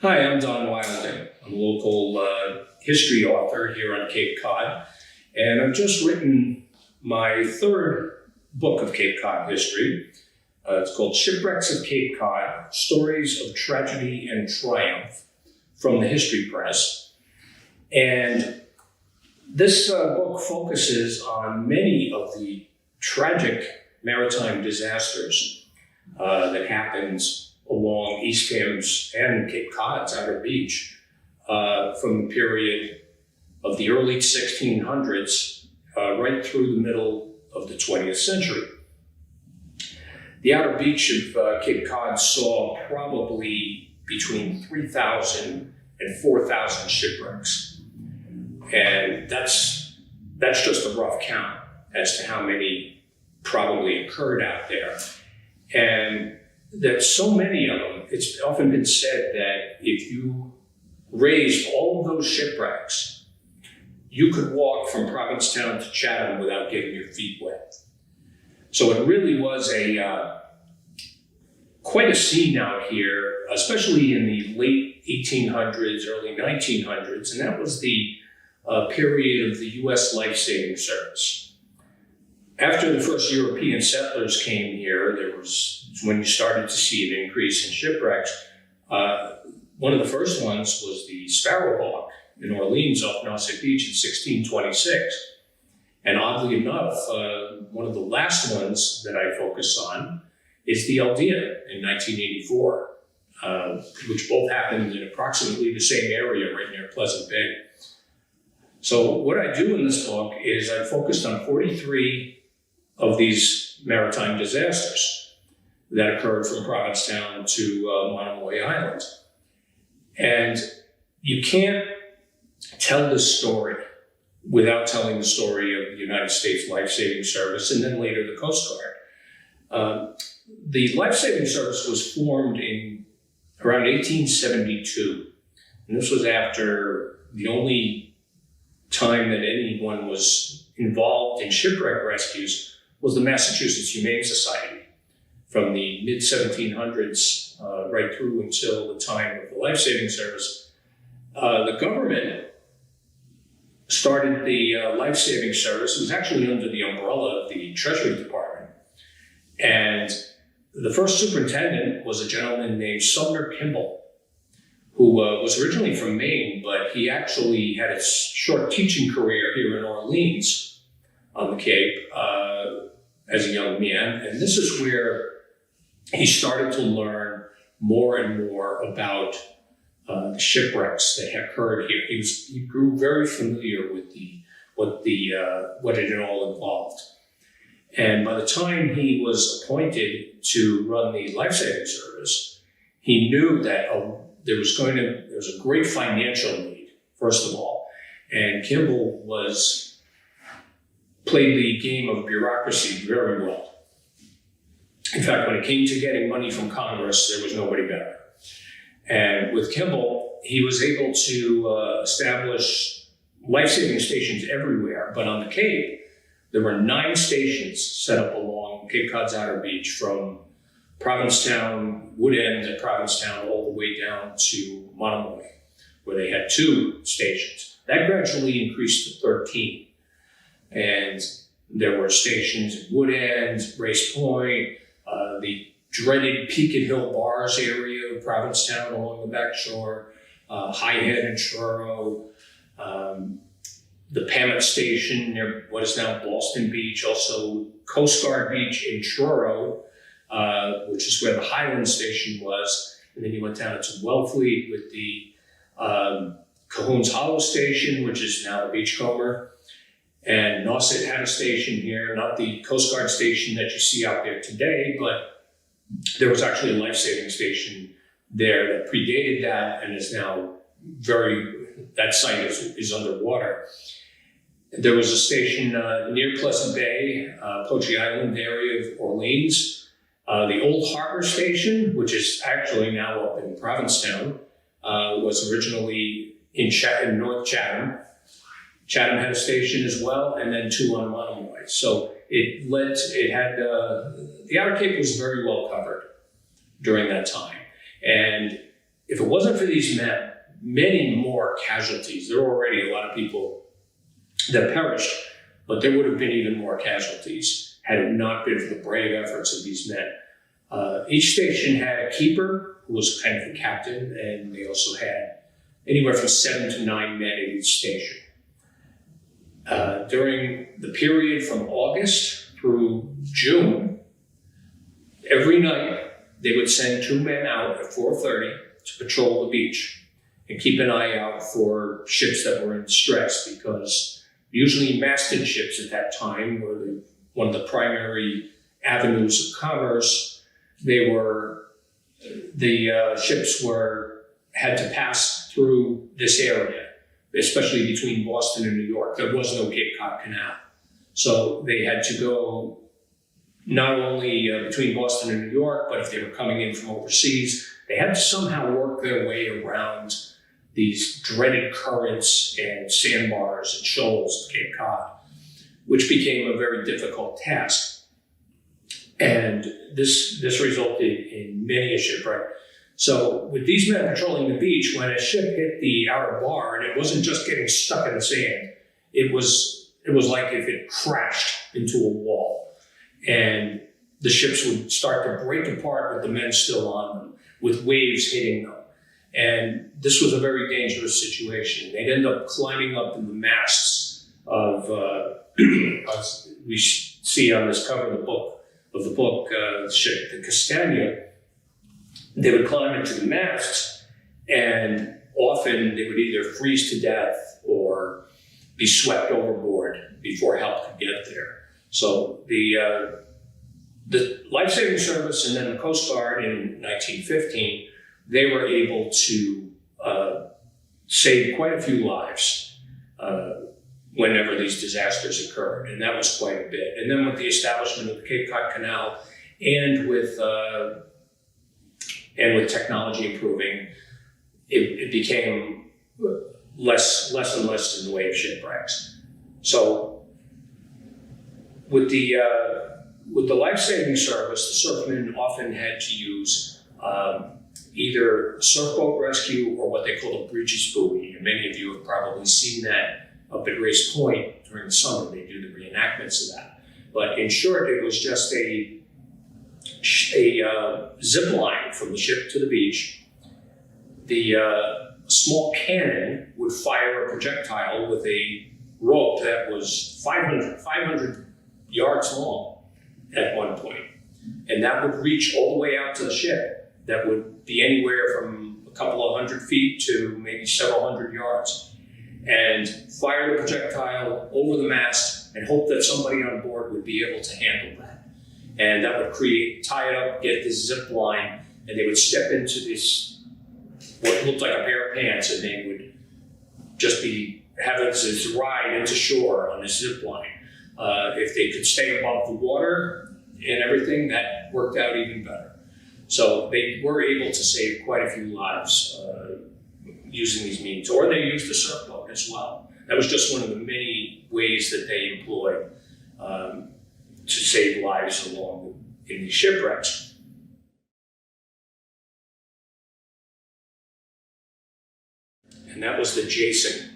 Hi, I'm Don Wilding. I'm a local history author here on Cape Cod, and I've just written my third book of Cape Cod history. It's called Shipwrecks of Cape Cod, Stories of Tragedy and Triumph from the History Press. And this book focuses on many of the tragic maritime disasters that happened along Eastham's and Cape Cod's Outer Beach from the period of the early 1600s right through the middle of the 20th century. The Outer Beach of Cape Cod saw probably between 3,000 and 4,000 shipwrecks. And that's just a rough count as to how many probably occurred out there. And there's so many of them. It's often been said that if you raised all of those shipwrecks, you could walk from Provincetown to Chatham without getting your feet wet. So it really was quite a scene out here, especially in the late 1800s, early 1900s, and that was the period of the U.S. Lifesaving Service. After the first European settlers came here, there was when you started to see an increase in shipwrecks. One of the first ones was the Sparrowhawk in Orleans off Nassau Beach in 1626. And oddly enough, one of the last ones that I focus on is the Aldea in 1984, which both happened in approximately the same area right near Pleasant Bay. So what I do in this book is I focused on 43 of these maritime disasters that occurred from Provincetown to Monomoy Island. And you can't tell this story without telling the story of the United States Lifesaving Service and then later the Coast Guard. The Lifesaving Service was formed in around 1872. And this was after the only time that anyone was involved in shipwreck rescues was the Massachusetts Humane Society from the mid-1700s right through until the time of the Lifesaving Service. The government started the Lifesaving Service. It was actually under the umbrella of the Treasury Department. And the first superintendent was a gentleman named Sumner Kimball, who was originally from Maine, but he actually had a short teaching career here in Orleans on the Cape as a young man. And this is where he started to learn more and more about the shipwrecks that had occurred here. He grew very familiar with what it had all involved. And by the time he was appointed to run the Lifesaving Service, he knew that there was a great financial need, first of all. And Kimball played the game of bureaucracy very well. In fact, when it came to getting money from Congress, there was nobody better. And with Kimball, he was able to establish life-saving stations everywhere. But on the Cape, there were 9 stations set up along Cape Cod's Outer Beach from Provincetown, Wood End at Provincetown, all the way down to Monomoy, where they had 2 stations. That gradually increased to 13. And there were stations at Wood End, Race Point, the dreaded Peaked Hill Bars area of Provincetown along the back shore, High Head and Truro, the Pamet Station near what is now Boston Beach, also Coast Guard Beach in Truro, which is where the Highland Station was. And then you went down to Wellfleet with the Cahoon's Hollow Station, which is now the Beachcomber. And Nauset had a station here, not the Coast Guard station that you see out there today, but there was actually a life-saving station there that predated that and is now that site is underwater. There was a station near Pleasant Bay, Poche Island area of Orleans. The Old Harbor Station, which is actually now up in Provincetown, was originally in North Chatham. Chatham had a station as well, and then 2 on Monomoy. So the Outer Cape was very well covered during that time. And if it wasn't for these men, many more casualties. There were already a lot of people that perished, but there would have been even more casualties had it not been for the brave efforts of these men. Each station had a keeper who was kind of the captain, and they also had anywhere from 7 to 9 men at each station. During the period from August through June, every night they would send 2 men out at 4:30 to patrol the beach and keep an eye out for ships that were in distress, because usually masted ships at that time were one of the primary avenues of commerce. Ships had to pass through this area, especially between Boston and New York. There was no Cape Cod Canal. So they had to go not only between Boston and New York, but if they were coming in from overseas, they had to somehow work their way around these dreaded currents and sandbars and shoals of Cape Cod, which became a very difficult task. And this resulted in many a shipwreck. So with these men patrolling the beach, when a ship hit the outer bar, and it wasn't just getting stuck in the sand, it was like if it crashed into a wall. And the ships would start to break apart with the men still on them, with waves hitting them. And this was a very dangerous situation. They'd end up climbing up in the masts of, as we see on this cover of the book, the ship, the Castagna. They would climb into the masts, and often they would either freeze to death or be swept overboard before help could get there. So the Lifesaving Service and then the Coast Guard in 1915, they were able to save quite a few lives whenever these disasters occurred, and that was quite a bit. And then with the establishment of the Cape Cod Canal and with technology improving, it became less and less in the way of shipwrecks. So with the Lifesaving Service, the surfmen often had to use either a surfboat rescue or what they call a breeches buoy. And many of you have probably seen that up at Race Point during the summer. They do the reenactments of that. But in short, it was just a zip line from the ship to the beach. The small cannon would fire a projectile with a rope that was 500 yards long at one point. And that would reach all the way out to the ship. That would be anywhere from a couple of 100 feet to maybe several hundred yards. And fire the projectile over the mast and hope that somebody on board would be able to handle that. And that would tie it up, get this zip line, and they would step into this, what looked like a pair of pants, and they would just be having this ride into shore on this zip line. If they could stay above the water and everything, that worked out even better. So they were able to save quite a few lives using these means, or they used the surfboat as well. That was just one of the many ways that they employed to save lives in these shipwrecks. And that was the Jason,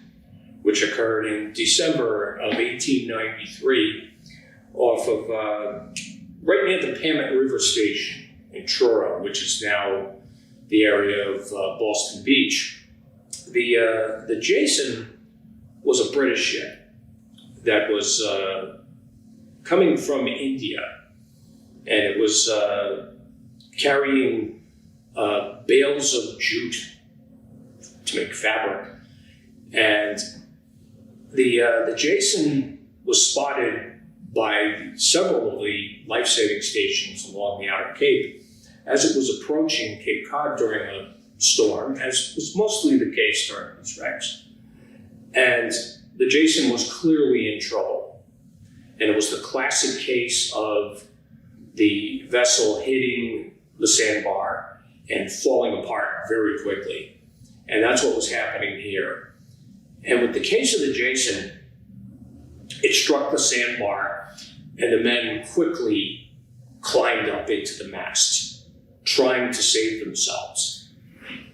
which occurred in December of 1893 off of right near the Pamet River Station in Truro, which is now the area of Boston Beach. The Jason was a British ship that was coming from India, and it was carrying bales of jute to make fabric. And the Jason was spotted by several of the life-saving stations along the Outer Cape as it was approaching Cape Cod during a storm, as was mostly the case during these wrecks. And the Jason was clearly in trouble. And it was the classic case of the vessel hitting the sandbar and falling apart very quickly. And that's what was happening here. And with the case of the Jason, it struck the sandbar, and the men quickly climbed up into the masts, trying to save themselves.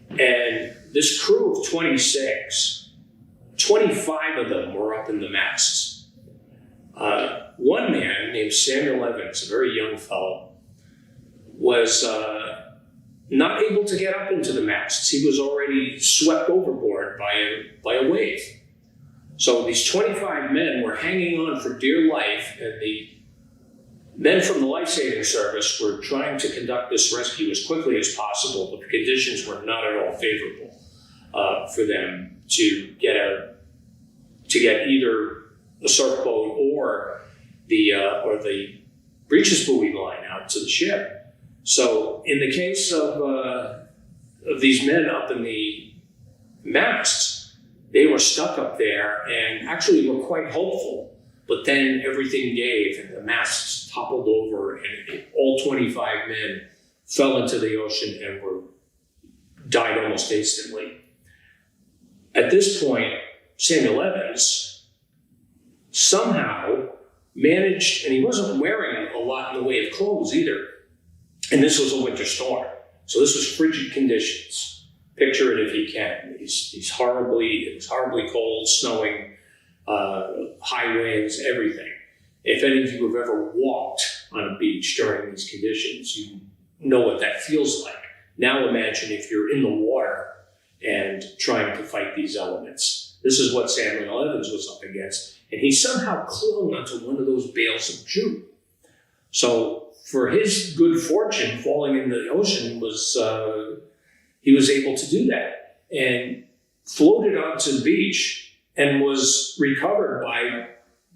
And this crew of 26, 25 of them were up in the masts. One man named Samuel Evans, a very young fellow, was not able to get up into the masts. He was already swept overboard by a wave. So these 25 men were hanging on for dear life, and the men from the Lifesaving Service were trying to conduct this rescue as quickly as possible, but the conditions were not at all favorable for them to get either a surf boat or the breeches buoy line out to the ship. So in the case of these men up in the masts, they were stuck up there and actually were quite hopeful, but then everything gave and the masts toppled over and all 25 men fell into the ocean and died almost instantly. At this point, Samuel Evans somehow managed, and he wasn't wearing a lot in the way of clothes either, and this was a winter storm. So this was frigid conditions. Picture it if you can. It was horribly cold, snowing, high winds, everything. If any of you have ever walked on a beach during these conditions, you know what that feels like. Now imagine if you're in the water and trying to fight these elements. This is what Samuel Evans was up against, and he somehow clung onto one of those bales of jute. So for his good fortune, falling in the ocean he was able to do that and floated onto the beach and was recovered by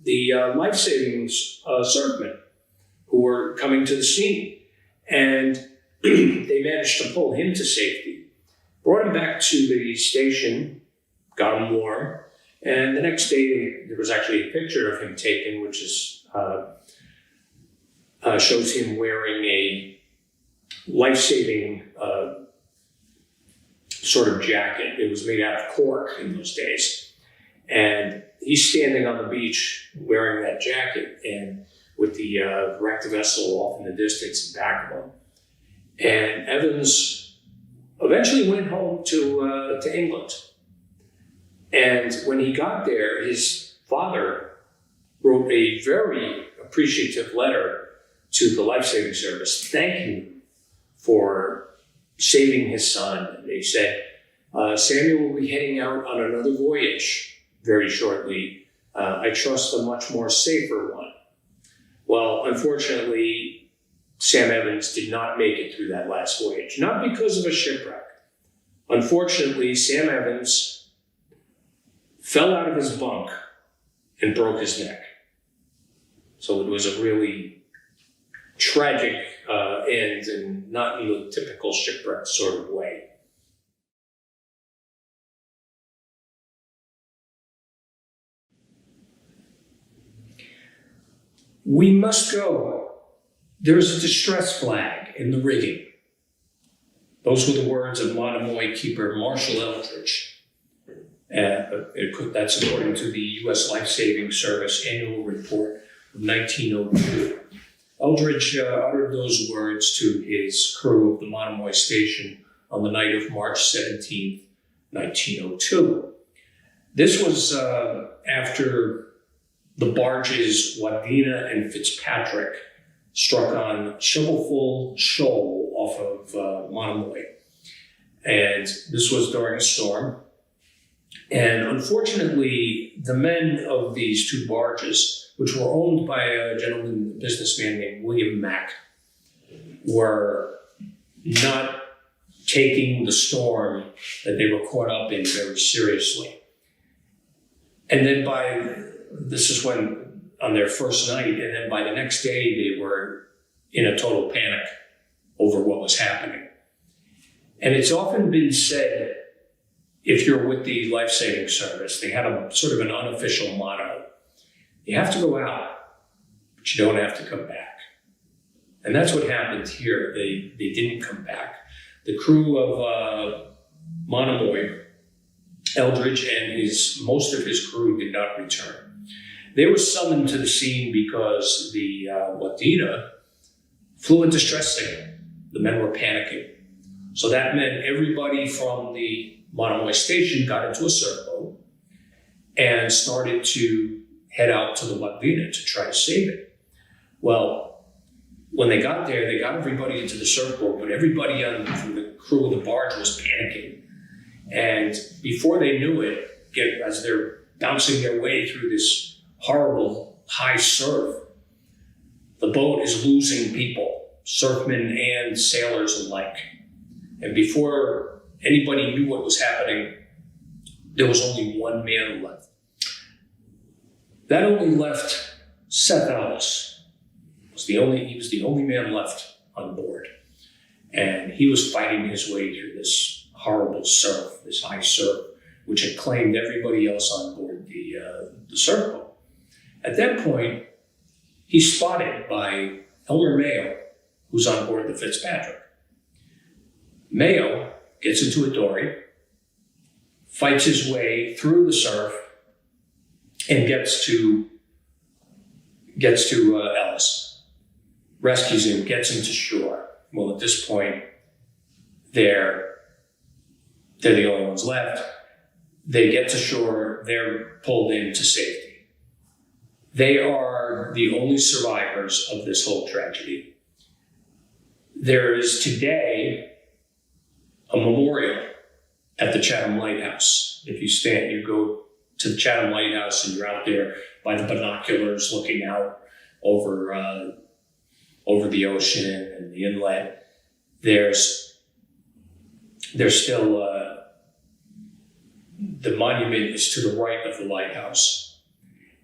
the life-saving surfmen who were coming to the scene. And they managed to pull him to safety, brought him back to the station, got him warm, and the next day there was actually a picture of him taken, which is shows him wearing a life-saving sort of jacket. It was made out of cork in those days. And he's standing on the beach wearing that jacket and with the wrecked vessel off in the distance in back of him. And Evans eventually went home to England. And when he got there, his father wrote a very appreciative letter to the Lifesaving Service, thanking him for saving his son. And they said, Samuel will be heading out on another voyage very shortly. I trust a much more safer one. Well, unfortunately, Sam Evans did not make it through that last voyage, not because of a shipwreck. Unfortunately, Sam Evans fell out of his bunk and broke his neck. So it was a really tragic end, and not in the typical shipwreck sort of way. We must go. There is a distress flag in the rigging. Those were the words of Monomoy keeper Marshall Eldridge. That's according to the U.S. Lifesaving Service annual report of 1902. Eldridge uttered those words to his crew of the Monomoy station on the night of March 17, 1902. This was after the barges Wadena and Fitzpatrick struck on Shovelful Shoal off of Monomoy. And this was during a storm. And unfortunately, the men of these two barges, which were owned by a businessman named William Mack, were not taking the storm that they were caught up in very seriously. And then this is when, on their first night, and then by the next day, they were in a total panic over what was happening. And it's often been said, if you're with the Lifesaving Service, they had a sort of an unofficial motto. You have to go out, but you don't have to come back. And that's what happened here. They didn't come back. The crew of Monomoy, Eldridge, and most of his crew did not return. They were summoned to the scene because the Wadena flew a distress signal. The men were panicking. So that meant everybody from the Monomoy station got into a surf boat and started to head out to the Laguna to try to save it. Well, when they got there, they got everybody into the surf boat, but everybody from the crew of the barge was panicking. And before they knew it, as they're bouncing their way through this horrible high surf, the boat is losing people, surfmen and sailors alike. And before anybody knew what was happening, there was only one man left. That only left Seth Ellis. He was the only man left on board. And he was fighting his way through this horrible surf, this high surf, which had claimed everybody else on board the surf boat. At that point, he's spotted by Elmer Mayo, who's on board the Fitzpatrick. Mayo gets into a dory, fights his way through the surf, and gets to Ellis, rescues him, gets him to shore. Well, at this point, they're the only ones left. They get to shore, they're pulled into safety. They are the only survivors of this whole tragedy. There is today a memorial at the Chatham Lighthouse. If you go to the Chatham Lighthouse and you're out there by the binoculars looking out over the ocean and the inlet, there's still the monument is to the right of the lighthouse.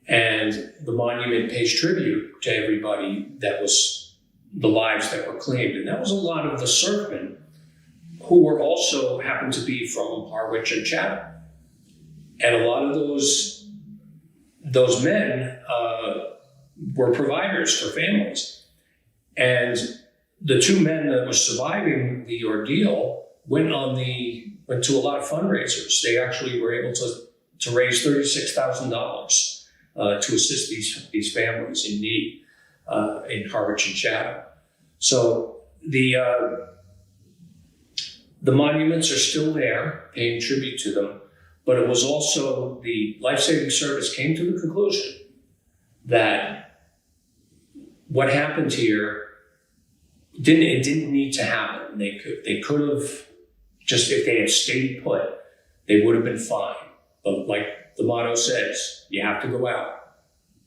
And the monument pays tribute to everybody the lives that were claimed. And that was a lot of the surfmen who were also happened to be from Harwich and Chatham. And a lot of those men were providers for families. And the two men that were surviving the ordeal went to a lot of fundraisers. They actually were able to raise $36,000 to assist these families in need in Harwich and Chatham. So the monuments are still there, paying tribute to them, but it was also the Lifesaving Service came to the conclusion that what happened here didn't need to happen. They could have, just if they had stayed put, they would have been fine. But like the motto says, you have to go out,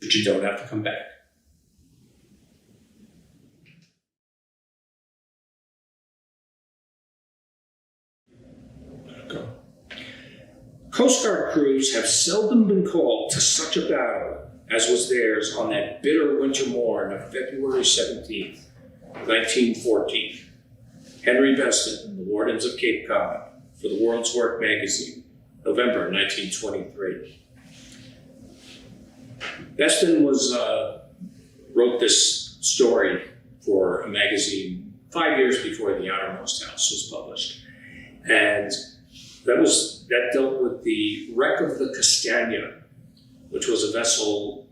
but you don't have to come back. Coast Guard crews have seldom been called to such a battle as was theirs on that bitter winter morn of February 17th, 1914. Henry Beston and the Wardens of Cape Cod for the World's Work magazine, November 1923. Beston wrote this story for a magazine 5 years before the Outermost House was published. And that dealt with the wreck of the Castagna, which was a vessel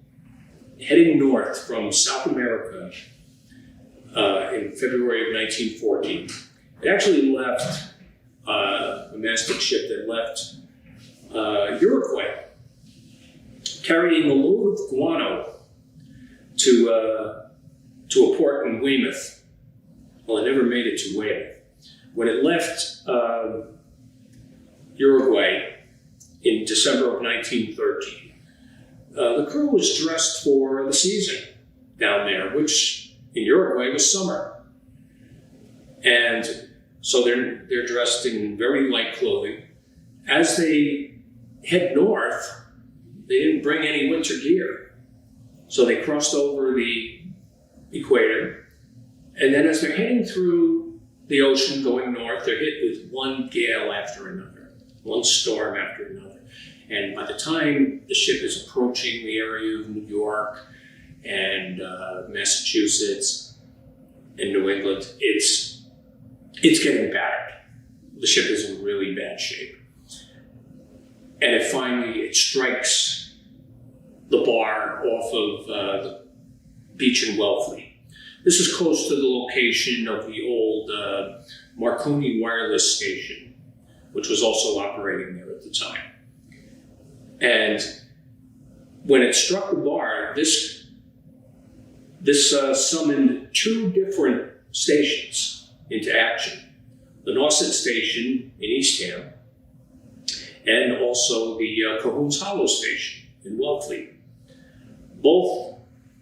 heading north from South America in February of 1914. It actually left a mastic ship that left Uruguay, carrying a load of guano to a port in Weymouth. Well, it never made it to Weymouth. When it left Uruguay in December of 1913, the crew was dressed for the season down there, which in Uruguay was summer. And so they're dressed in very light clothing. As they head north, they didn't bring any winter gear. So they crossed over the equator. And then as they're heading through the ocean going north, they're hit with one gale after another, one storm after another. And by the time the ship is approaching the area of New York and Massachusetts and New England, it's getting battered. The ship is in really bad shape. And it strikes the bar off of the beach in Wellfleet. This is close to the location of the old Marconi Wireless Station, which was also operating there at the time. And when it struck the bar, this summoned two different stations into action. The Nauset Station in Eastham, and also the Cahoon's Hollow Station in Wellfleet. Both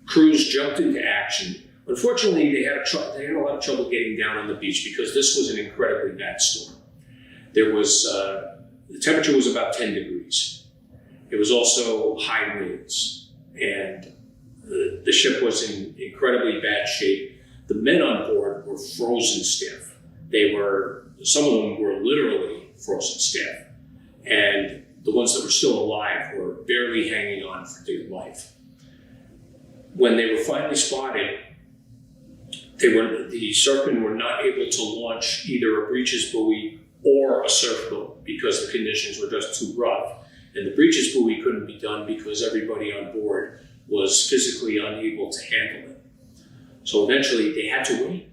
crews jumped into action. Unfortunately, they had a lot of trouble getting down on the beach because this was an incredibly bad storm. There was, the temperature was about 10 degrees. It was also high winds, and the ship was in incredibly bad shape. The men on board were frozen stiff. Some of them were literally frozen stiff. And the ones that were still alive were barely hanging on for dear life. When they were finally spotted, the surfmen were not able to launch either a breeches buoy or a surf boat because the conditions were just too rough. And the breeches buoy couldn't be done because everybody on board was physically unable to handle it. So eventually they had to wait.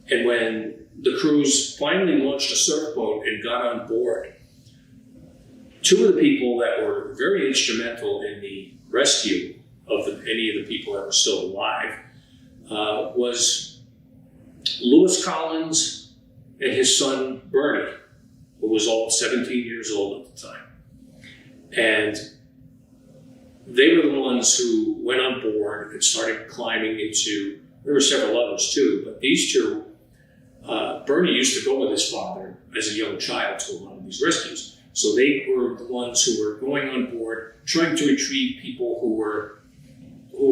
And when the crews finally launched a surf boat and got on board, two of the people that were very instrumental in the rescue of any of the people that were still alive was Lewis Collins and his son Bernie, who was 17 years old at the time. And they were the ones who went on board and started climbing into, there were several others too, but these two, Bernie used to go with his father as a young child to a lot of these rescues. So they were the ones who were going on board, trying to retrieve people who were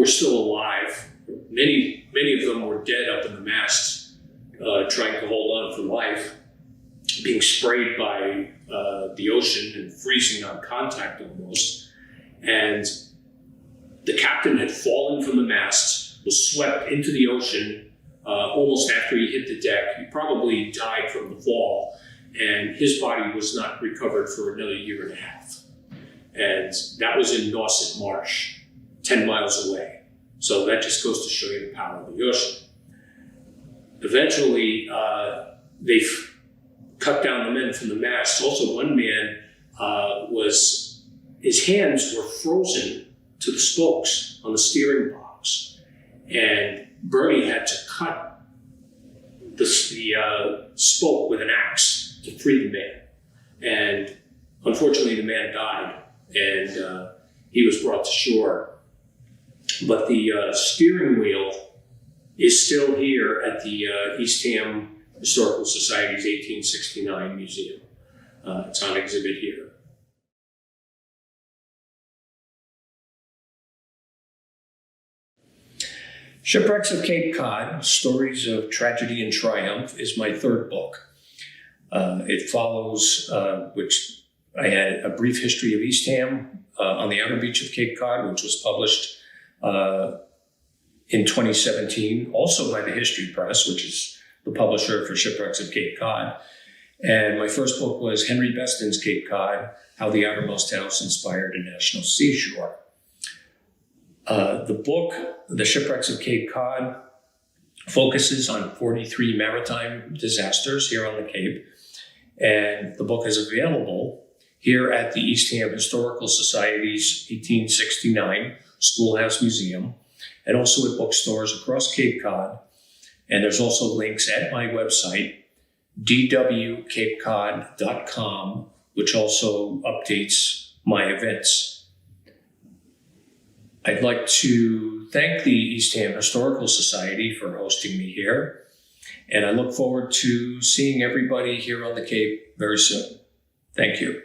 still alive. Many of them were dead up in the masts, trying to hold on for life, being sprayed by the ocean and freezing on contact almost. And the captain had fallen from the masts, was swept into the ocean almost after he hit the deck. He probably died from the fall, and his body was not recovered for another year and a half. And that was in Nauset Marsh, 10 miles away. So that just goes to show you the power of the ocean. Eventually, they cut down the men from the mast. Also, one man his hands were frozen to the spokes on the steering box. And Bernie had to cut the spoke with an axe to free the man. And unfortunately, the man died, and he was brought to shore. But the steering wheel is still here at the Eastham Historical Society's 1869 museum. It's on exhibit here. Shipwrecks of Cape Cod, Stories of Tragedy and Triumph is my third book. It follows, which I had a brief history of Eastham on the outer beach of Cape Cod, which was published in 2017, also by the History Press, which is the publisher for Shipwrecks of Cape Cod. And my first book was Henry Beston's Cape Cod, How the Outermost House Inspired a National Seashore. The book, The Shipwrecks of Cape Cod, focuses on 43 maritime disasters here on the Cape. And the book is available here at the Eastham Historical Society's 1869 Schoolhouse Museum, and also at bookstores across Cape Cod. And there's also links at my website, dwcapecod.com, which also updates my events. I'd like to thank the Eastham Historical Society for hosting me here, and I look forward to seeing everybody here on the Cape very soon. Thank you.